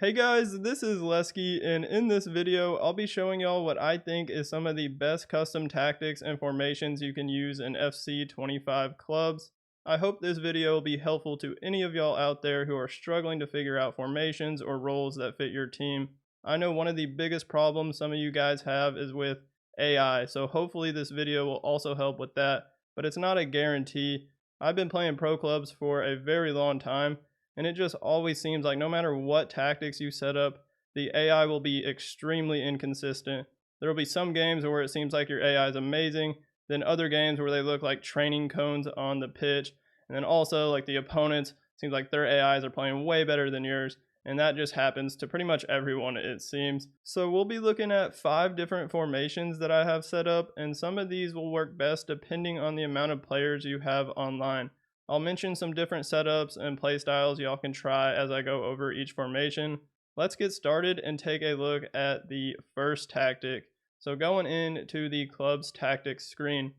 Hey guys, this is Lesky, and in this video, I'll be showing y'all what I think is some of the best custom tactics and formations you can use in FC25 clubs. I hope this video will be helpful to any of y'all out there who are struggling to figure out formations or roles that fit your team. I know one of the biggest problems some of you guys have is with AI, so hopefully this video will also help with that, but it's not a guarantee. I've been playing pro clubs for a very long time, and it just always seems like no matter what tactics you set up, the AI will be extremely inconsistent. There will be some games where it seems like your AI is amazing, then other games where they look like training cones on the pitch, and then also like the opponents seems like their AIs are playing way better than yours, and that just happens to pretty much everyone it seems. So we'll be looking at 5 different formations that I have set up, and some of these will work best depending on the amount of players you have online. I'll mention some different setups and play styles y'all can try as I go over each formation. Let's get started and take a look at the first tactic. So going into the club's tactics screen,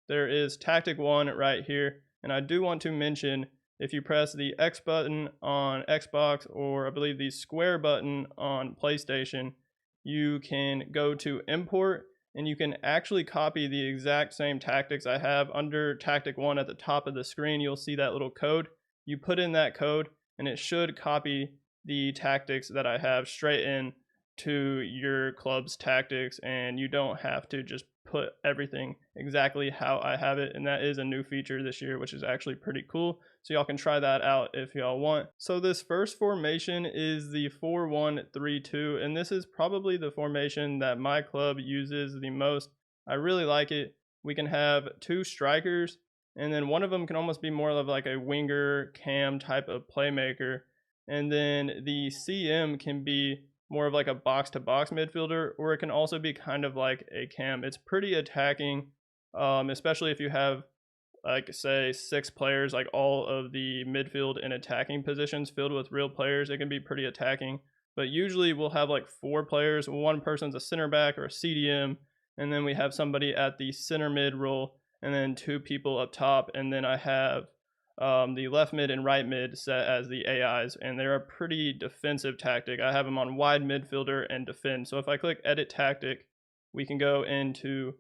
there is tactic 1 right here, and I do want to mention if you press the X button on Xbox or I believe the square button on PlayStation, you can go to import and you can actually copy the exact same tactics I have. Under tactic 1 at the top of the screen, you'll see that little code. You put in that code and it should copy the tactics that I have straight in to your club's tactics, and you don't have to just put everything exactly how I have it. And that is a new feature this year, which is actually pretty cool. So y'all can try that out if y'all want. So this first formation is the 4-1-3-2, and this is probably the formation that my club uses the most. I really like it. We can have 2 strikers, and then one of them can almost be more of like a winger cam type of playmaker, and then the CM can be more of like a box to box midfielder, or it can also be kind of like a cam. It's pretty attacking, especially if you have like say 6 players, like all of the midfield and attacking positions filled with real players. It can be pretty attacking, but usually we'll have like 4 players. One person's a center back or a CDM, and then we have somebody at the center mid role, and then 2 people up top, and then I have the left mid and right mid set as the AIs, and they're a pretty defensive tactic. I have them on wide midfielder and defend. So if I click edit tactic, we can go into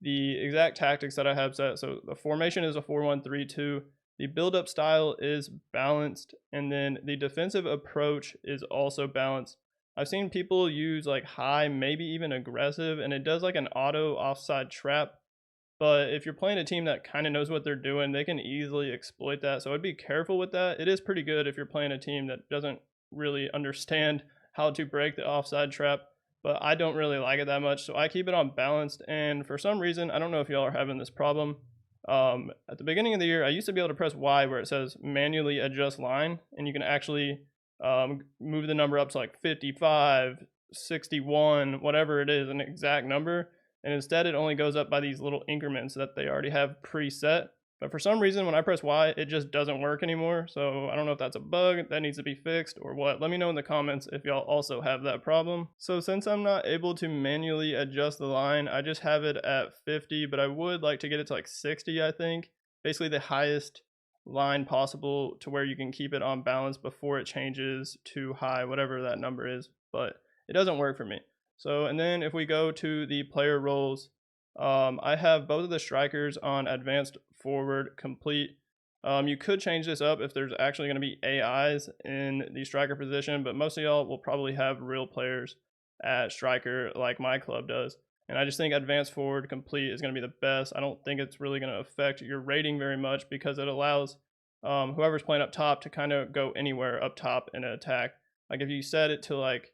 the exact tactics that I have set. So the formation is a 4-1-3-2. The build-up style is balanced, and then the defensive approach is also balanced. I've seen people use like high, maybe even aggressive, and it does like an auto offside trap. But if you're playing a team that kind of knows what they're doing, they can easily exploit that. So I'd be careful with that. It is pretty good if you're playing a team that doesn't really understand how to break the offside trap, but I don't really like it that much. So I keep it on balanced. And for some reason, I don't know if y'all are having this problem. At the beginning of the year, I used to be able to press Y where it says manually adjust line, and you can actually move the number up to like 55, 61, whatever it is, an exact number, and instead it only goes up by these little increments that they already have preset. But for some reason, when I press Y, it just doesn't work anymore. So I don't know if that's a bug that needs to be fixed or what. Let me know in the comments if y'all also have that problem. So since I'm not able to manually adjust the line, I just have it at 50, but I would like to get it to like 60, I think. Basically the highest line possible to where you can keep it on balance before it changes to high, whatever that number is. But it doesn't work for me. So, and then if we go to the player roles, I have both of the strikers on advanced forward complete. You could change this up if there's actually going to be AIs in the striker position, but most of y'all will probably have real players at striker like my club does. And I just think advanced forward complete is going to be the best. I don't think it's really going to affect your rating very much because it allows whoever's playing up top to kind of go anywhere up top in an attack. Like if you set it to like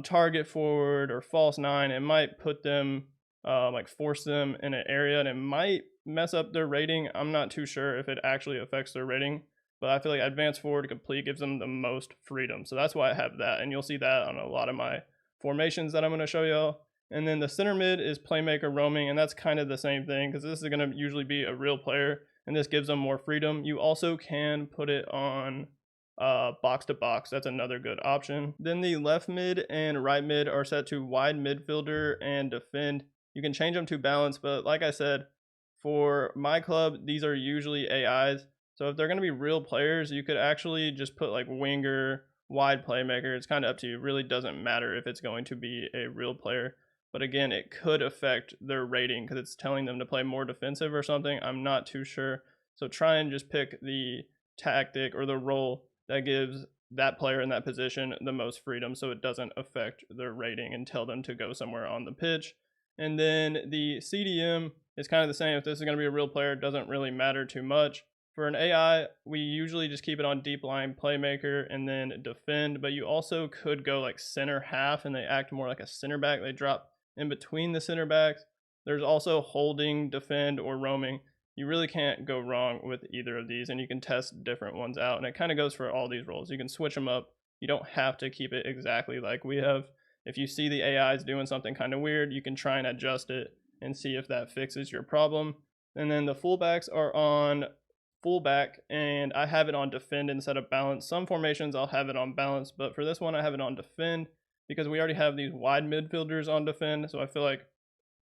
target forward or false 9, it might put them like force them in an area, and it might mess up their rating. I'm not too sure if it actually affects their rating, but I feel like advanced forward complete gives them the most freedom. So that's why I have that, and you'll see that on a lot of my formations that I'm going to show y'all. And then the center mid is playmaker roaming, and that's kind of the same thing because this is going to usually be a real player, and this gives them more freedom. You also can put it on box to box. That's another good option. Then the left mid and right mid are set to wide midfielder and defend. You can change them to balance, but like I said, for my club, these are usually AIs. So if they're going to be real players, you could actually just put like winger, wide playmaker. It's kind of up to you. It really doesn't matter if it's going to be a real player. But again, it could affect their rating because it's telling them to play more defensive or something. I'm not too sure. So try and just pick the tactic or the role that gives that player in that position the most freedom so it doesn't affect their rating and tell them to go somewhere on the pitch. And then the CDM is kind of the same. If this is going to be a real player, it doesn't really matter too much. For an AI, we usually just keep it on deep line playmaker and then defend, but you also could go like center half and they act more like a center back. They drop in between the center backs. There's also holding, defend, or roaming. You really can't go wrong with either of these, and you can test different ones out, and it kind of goes for all these roles. You can switch them up. You don't have to keep it exactly like we have. If you see the AI is doing something kind of weird, you can try and adjust it and see if that fixes your problem. And then the fullbacks are on fullback, and I have it on defend instead of balance. Some formations I'll have it on balance, but for this one I have it on defend because we already have these wide midfielders on defend, so I feel like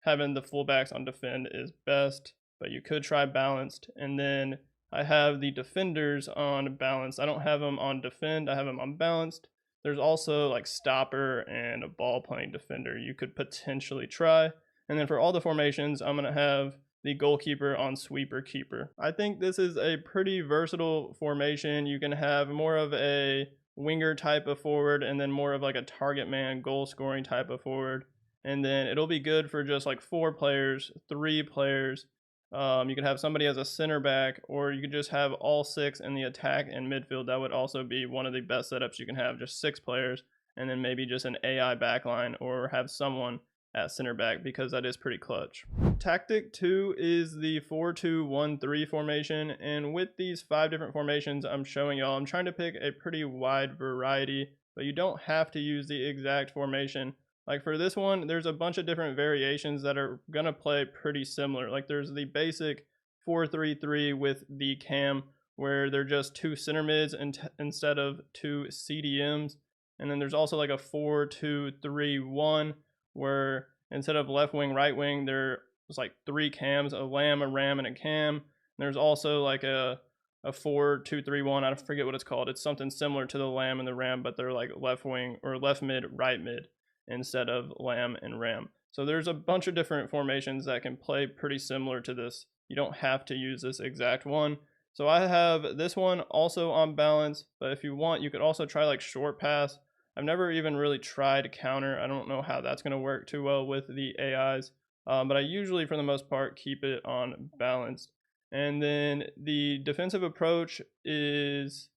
having the fullbacks on defend is best, but you could try balanced. And then I have the defenders on balanced. I don't have them on defend, I have them on balanced. There's also like stopper and a ball playing defender you could potentially try. And then for all the formations, I'm going to have the goalkeeper on sweeper keeper. I think this is a pretty versatile formation. You can have more of a winger type of forward and then more of like a target man goal scoring type of forward. And then it'll be good for just like 4 players, 3 players. You could have somebody as a center back, or you could just have all 6 in the attack and midfield. That would also be one of the best setups you can have, just 6 players, and then maybe just an AI backline, or have someone at center back, because that is pretty clutch. Tactic 2 is the 4-2-1-3 formation, and with these 5 different formations I'm showing y'all, I'm trying to pick a pretty wide variety, but you don't have to use the exact formation. Like for this one, there's a bunch of different variations that are gonna play pretty similar. Like there's the basic 4-3-3 with the cam, where they're just 2 center mids instead of 2 CDMs. And then there's also like a 4-2-3-1, where instead of left wing, right wing, there's like 3 cams, a lamb, a ram, and a cam. And there's also like a 4-2-3-1, I forget what it's called. It's something similar to the lamb and the ram, but they're like left wing or left mid, right mid instead of lamb and ram. So there's a bunch of different formations that can play pretty similar to this. You don't have to use this exact one. So I have this one also on balance, but if you want, you could also try like short pass. I've never even really tried counter. I don't know how that's going to work too well with the AIs, but I usually, for the most part, keep it on balanced. And then the defensive approach is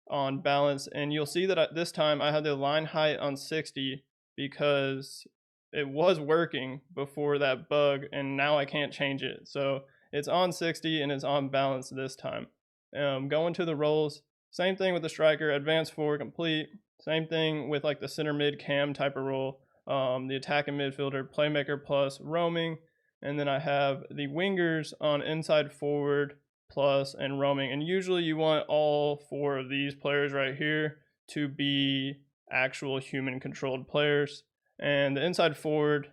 on balance, and you'll see that this time I have the line height on 60 because it was working before that bug, and now I can't change it. So it's on 60 and it's on balance this time. Going to the roles, same thing with the striker, advance forward, complete. Same thing with like the center mid cam type of role, the attacking midfielder, playmaker plus roaming. And then I have the wingers on inside forward plus and roaming. And usually you want all 4 of these players right here to be actual human controlled players. And the inside forward,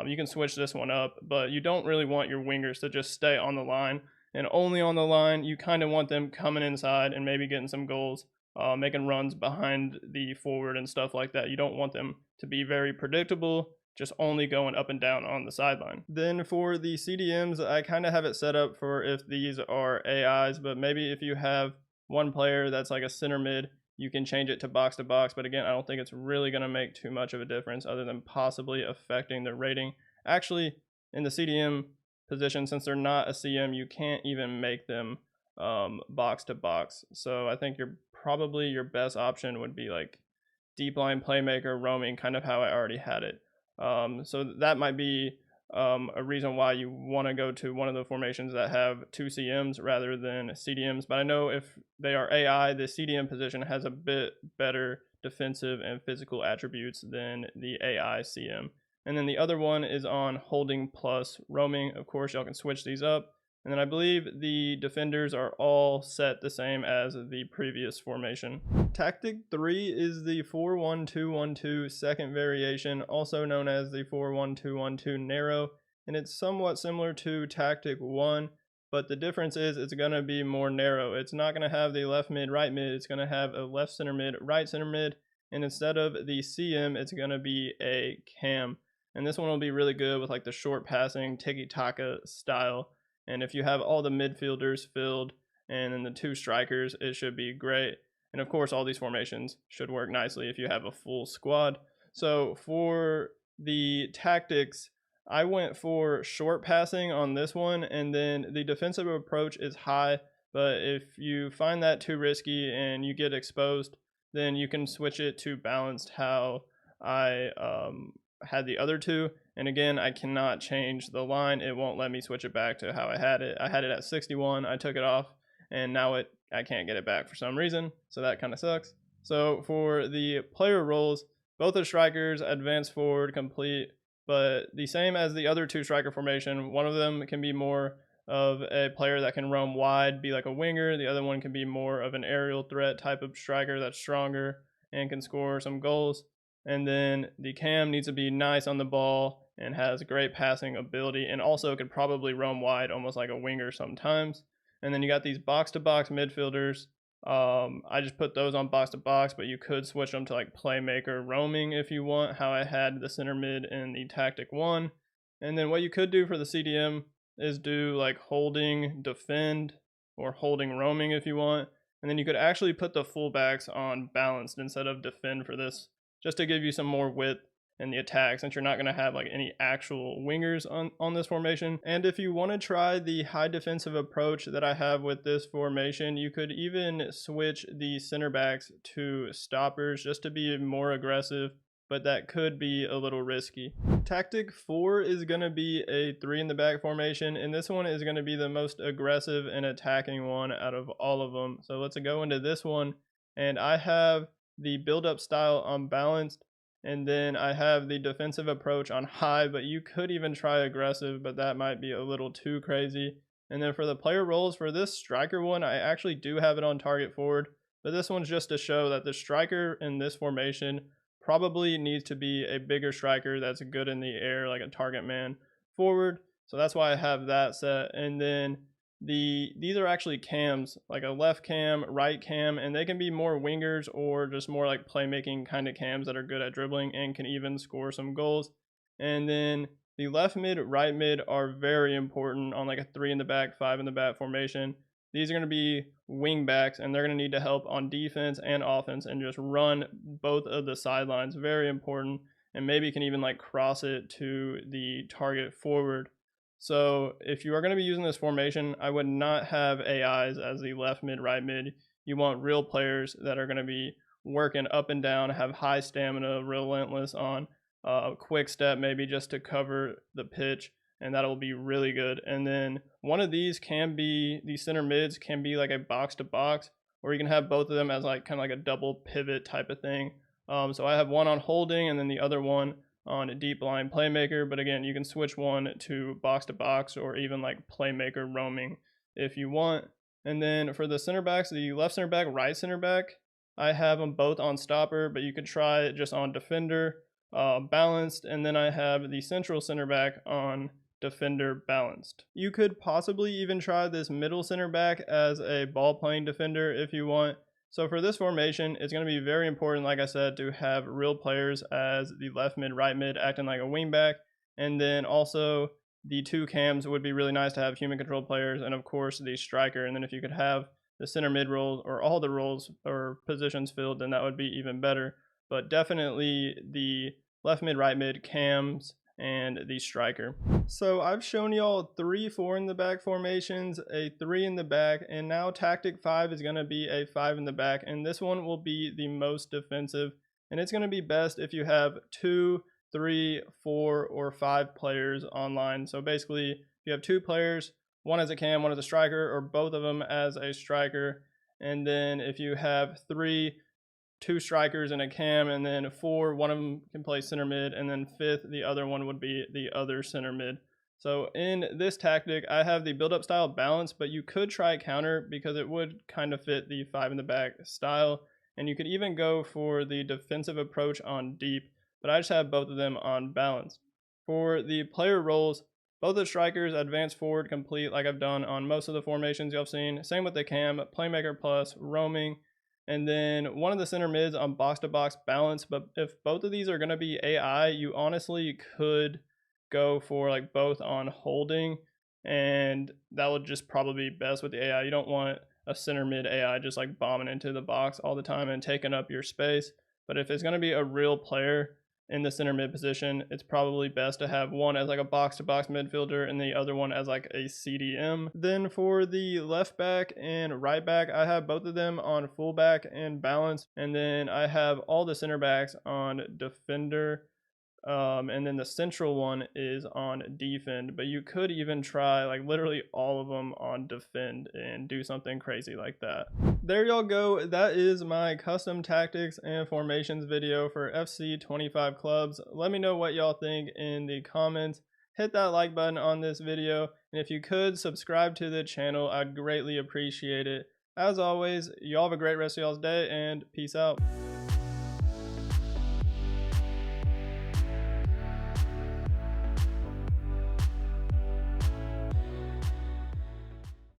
you can switch this one up, but you don't really want your wingers to just stay on the line and only on the line. You kind of want them coming inside and maybe getting some goals, making runs behind the forward and stuff like that. You don't want them to be very predictable, just only going up and down on the sideline. Then for the CDMs, I kind of have it set up for if these are AIs, but maybe if you have one player that's like a center mid, you can change it to box, but again, I don't think it's really going to make too much of a difference other than possibly affecting the rating. Actually, in the CDM position, since they're not a CM, you can't even make them box to box. So I think probably your best option would be like deep line playmaker, roaming, kind of how I already had it. So that might be a reason why you want to go to one of the formations that have 2 CMs rather than CDMs. But I know if they are AI, the CDM position has a bit better defensive and physical attributes than the AI CM. And then the other one is on holding plus roaming. Of course, y'all can switch these up. And then I believe the defenders are all set the same as the previous formation. Tactic 3 is the 4-1-2-1-2 second variation, also known as the 4-1-2-1-2 narrow, and it's somewhat similar to Tactic 1, but the difference is it's going to be more narrow. It's not going to have the left mid, right mid, it's going to have a left center mid, right center mid, and instead of the CM, it's going to be a cam. And this one will be really good with like the short passing tiki-taka style. And if you have all the midfielders filled and then the 2 strikers, it should be great. And of course, all these formations should work nicely if you have a full squad. So for the tactics, I went for short passing on this one, and then the defensive approach is high. But if you find that too risky and you get exposed, then you can switch it to balanced how I had the other 2. And again, I cannot change the line. It won't let me switch it back to how I had it. I had it at 61. I took it off, and now I can't get it back for some reason. So that kind of sucks. So for the player roles, both the strikers advance forward complete, but the same as the other 2 striker formation. One of them can be more of a player that can roam wide, be like a winger. The other one can be more of an aerial threat type of striker that's stronger and can score some goals. And then the cam needs to be nice on the ball and has great passing ability, and also could probably roam wide almost like a winger sometimes. And then you got these box-to-box midfielders. I just put those on box-to-box, but you could switch them to like playmaker roaming if you want, how I had the center mid in the tactic 1. And then what you could do for the CDM is do like holding defend or holding roaming if you want. And then you could actually put the fullbacks on balanced instead of defend for this, just to give you some more width in the attack, since you're not going to have like any actual wingers on this formation. And if you want to try the high defensive approach that I have with this formation, you could even switch the center backs to stoppers just to be more aggressive, but that could be a little risky. Tactic 4 is going to be a 3 in the back formation, and this one is going to be the most aggressive and attacking one out of all of them. So let's go into this one, and I have the build-up style unbalanced, and then I have the defensive approach on high, but you could even try aggressive, but that might be a little too crazy. And then for the player roles, for this striker one, I actually do have it on target forward, but this one's just to show that the striker in this formation probably needs to be a bigger striker that's good in the air, like a target man forward. So that's why I have that set. And then these are actually cams, like a left cam, right cam, and they can be more wingers or just more like playmaking kind of cams that are good at dribbling and can even score some goals. And then the left mid, right mid are very important on like a 3 in the back, 5 in the back formation. These are going to be wing backs, and they're going to need to help on defense and offense and just run both of the sidelines. Very important. And maybe can even like cross it to the target forward. So if you are going to be using this formation, I would not have AIs as the left mid, right mid. You want real players that are going to be working up and down, have high stamina, relentless on quick step, maybe just to cover the pitch, and that'll be really good. And then one of these can be, the center mids can be like a box to box, or you can have both of them as like kind of like a double pivot type of thing. So I have one on holding and then the other one on a deep line playmaker, but again, you can switch one to box or even like playmaker roaming if you want. And then for the center backs, the left center back, right center back, I have them both on stopper, but you could try it just on defender, balanced, and then I have the central center back on defender balanced. You could possibly even try this middle center back as a ball playing defender if you want. So for this formation, it's going to be very important, like I said, to have real players as the left mid, right mid, acting like a wingback. And then also the 2 cams would be really nice to have human control players, and of course the striker. And then if you could have the center mid roles or all the roles or positions filled, then that would be even better. But definitely the left mid, right mid, cams, and the striker. So I've shown y'all 3 4 in the back formations, a 3 in the back, and now tactic 5 is going to be a 5 in the back, and this one will be the most defensive, and it's going to be best if you have 2, 3, 4, or 5 players online. So basically, if you have 2 players, one as a cam, one as a striker, or both of them as a striker, and then if you have 2 strikers and a cam, and then 4, one of them can play center mid, and then 5th, the other one would be the other center mid. So in this tactic, I have the build-up style balanced, but you could try counter because it would kind of fit the 5 in the back style, and you could even go for the defensive approach on deep, but I just have both of them on balance. For the player roles, both the strikers advance forward complete like I've done on most of the formations y'all have seen. Same with the cam, playmaker plus, roaming, and then one of the center mids on box to box balance. But if both of these are going to be AI, you honestly could go for like both on holding, and that would just probably be best with the AI. You don't want a center mid AI just like bombing into the box all the time and taking up your space. But if it's going to be a real player in the center mid position, it's probably best to have one as like a box to box midfielder and the other one as like a CDM. Then for the left back and right back, I have both of them on fullback and balance, and then I have all the center backs on defender. And then the central one is on defend, but you could even try like literally all of them on defend and do something crazy like that. There y'all go. That is my custom tactics and formations video for FC 25 clubs. Let me know what y'all think in the comments. Hit that like button on this video, and if you could subscribe to the channel, I'd greatly appreciate it. As always, y'all have a great rest of y'all's day, and peace out.